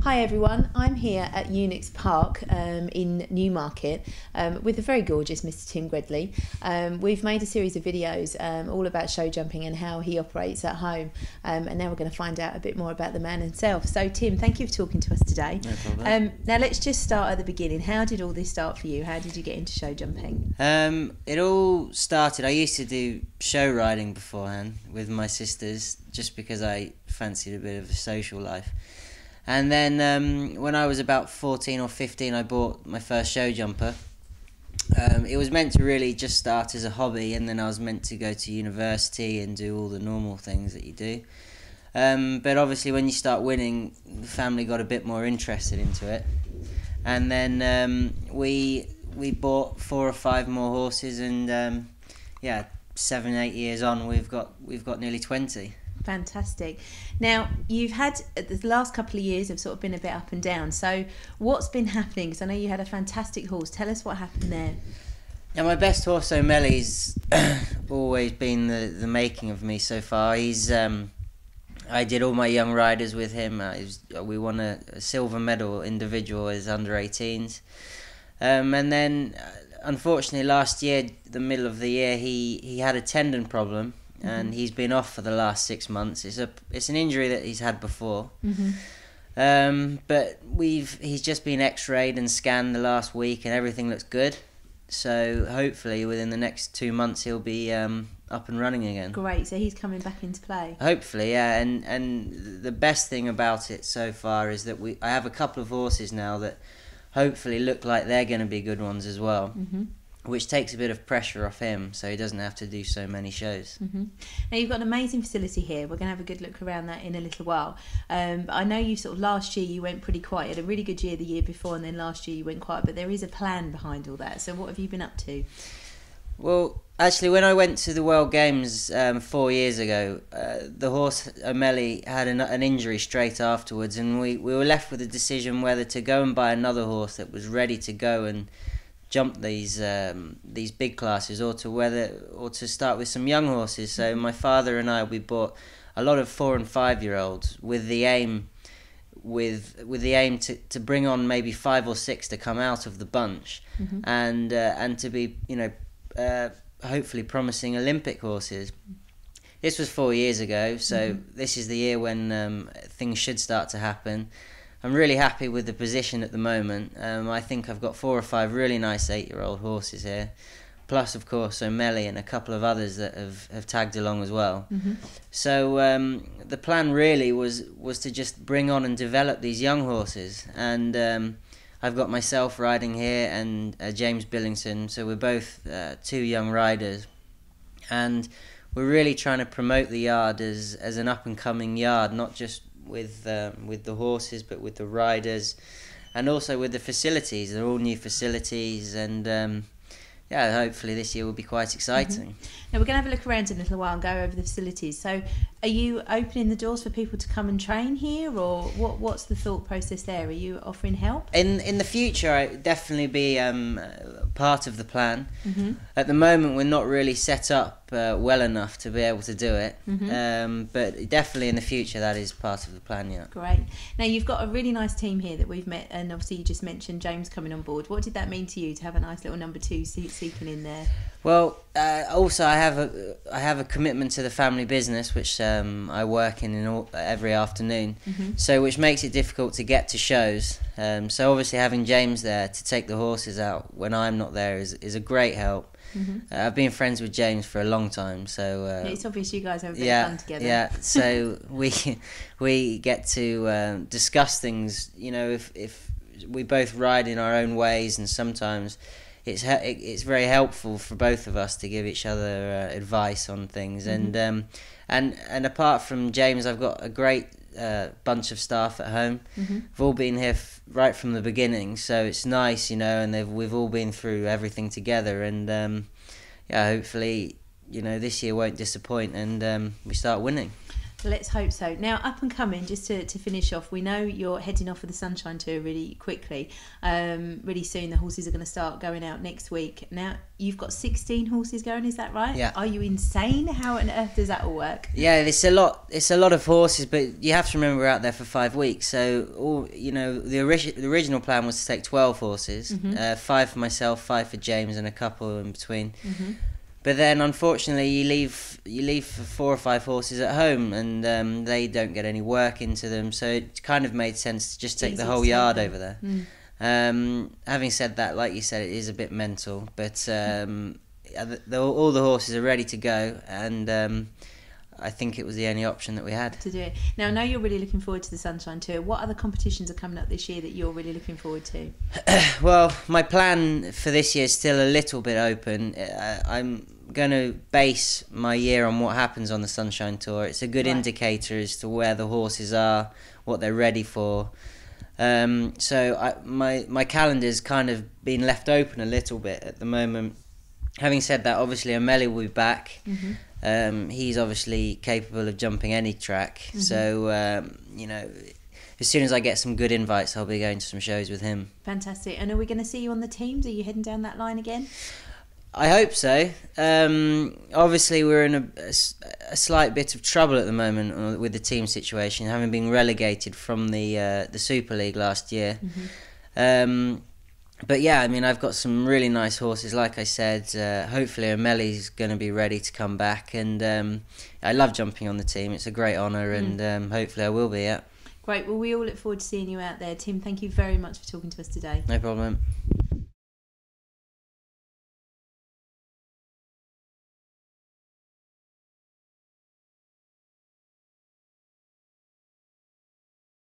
Hi everyone, I'm here at Unix Park in Newmarket with the very gorgeous Mr. Tim Gredley. We've made a series of videos all about show jumping and how he operates at home, and now we're going to find out a bit more about the man himself. So Tim, thank you for talking to us today. No problem. Now let's just start at the beginning. How did all this start for you? How did you get into show jumping? It all started, I used to do show riding beforehand with my sisters just because I fancied a bit of a social life. And then when I was about 14 or 15, I bought my first show jumper. It was meant to really just start as a hobby, and then I was meant to go to university and do all the normal things that you do. But obviously when you start winning, the family got a bit more interested into it. And then we bought 4 or 5 more horses, and 7, 8 years on, we've got nearly 20. Fantastic. Now, you've had, the last couple of years have sort of been a bit up and down. So what's been happening? Because I know you had a fantastic horse. Tell us what happened there. Yeah, my best horse, O'Malley's always been the making of me so far. He's I did all my young riders with him. We won a silver medal individual as under 18s. And then, unfortunately, last year, the middle of the year, he had a tendon problem. And he's been off for the last 6 months. It's an injury that he's had before, but he's just been X-rayed and scanned the last week, and everything looks good. So hopefully within the next 2 months he'll be up and running again. Great. So he's coming back into play. Hopefully, yeah. And the best thing about it so far is that I have a couple of horses now that hopefully look like they're going to be good ones as well. Which takes a bit of pressure off him, so he doesn't have to do so many shows. Now, you've got an amazing facility here. We're going to have a good look around that in a little while. But I know you sort of last year you went pretty quiet. You had a really good year the year before, and then last year you went quiet. But there is a plan behind all that. So what have you been up to? Well, actually, when I went to the World Games 4 years ago, the horse O'Malley had an injury straight afterwards, and we were left with a decision whether to go and buy another horse that was ready to go and jump these big classes, or to start with some young horses. So my father and we bought a lot of 4 and 5 year olds with the aim to bring on maybe 5 or 6 to come out of the bunch, and to be hopefully promising Olympic horses. This was 4 years ago, so this is the year when things should start to happen. I'm really happy with the position at the moment. I think I've got 4 or 5 really nice 8-year-old horses here, plus of course O'Malley and a couple of others that have tagged along as well. So the plan really was to just bring on and develop these young horses, and I've got myself riding here and James Billington, so we're both 2 young riders, and we're really trying to promote the yard as an up and coming yard, not just with the horses, but with the riders, and also with the facilities. They're all new facilities, and hopefully this year will be quite exciting. Now we're going to have a look around in a little while and go over the facilities. So are you opening the doors for people to come and train here, or what's the thought process there? Are you offering help? In the future, I'd definitely be part of the plan. At the moment, we're not really set up well enough to be able to do it, but definitely in the future that is part of the plan. Yeah. Great. Now you've got a really nice team here that we've met, and obviously you just mentioned James coming on board. What did that mean to you to have a nice little number 2 seeking in there? Well, also I have a commitment to the family business, which I work in every afternoon, so which makes it difficult to get to shows. So obviously having James there to take the horses out when I'm not there is a great help. I've been friends with James for a long time, so it's obvious you guys have a bit of fun together. Yeah, so we get to discuss things. You know, if we both ride in our own ways, and sometimes it's very helpful for both of us to give each other advice on things. And apart from James, I've got a great bunch of staff at home. We've all been here right from the beginning, so it's nice, you know, and we've all been through everything together, and hopefully, you know, this year won't disappoint, and we start winning. Let's hope so. Now, up and coming, just to finish off, we know you're heading off for the Sunshine Tour really quickly. Really soon, the horses are going to start going out next week. Now, you've got 16 horses going, is that right? Yeah. Are you insane? How on earth does that all work? Yeah, it's a lot of horses, but you have to remember we're out there for 5 weeks. So, the original plan was to take 12 horses, 5 for myself, 5 for James, and a couple in between. But then, unfortunately, you leave 4 or 5 horses at home, and they don't get any work into them. So it kind of made sense to just take the whole yard over there. Having said that, like you said, it is a bit mental, but all the horses are ready to go, and I think it was the only option that we had to do it. Now, I know you're really looking forward to the Sunshine Tour. What other competitions are coming up this year that you're really looking forward to? Well, my plan for this year is still a little bit open. I'm going to base my year on what happens on the Sunshine Tour. It's a good indicator as to where the horses are, what they're ready for. So my calendar's kind of been left open a little bit at the moment. Having said that, obviously O'Malley will be back. He's obviously capable of jumping any track. So, as soon as I get some good invites, I'll be going to some shows with him. Fantastic. And are we going to see you on the teams? Are you heading down that line again? I hope so. Obviously, we're in a slight bit of trouble at the moment with the team situation, having been relegated from the Super League last year. But yeah, I mean, I've got some really nice horses. Like I said, hopefully O'Malley's going to be ready to come back, and I love jumping on the team. It's a great honour, and hopefully I will be. Yeah. Great. Well, we all look forward to seeing you out there, Tim. Thank you very much for talking to us today. No problem.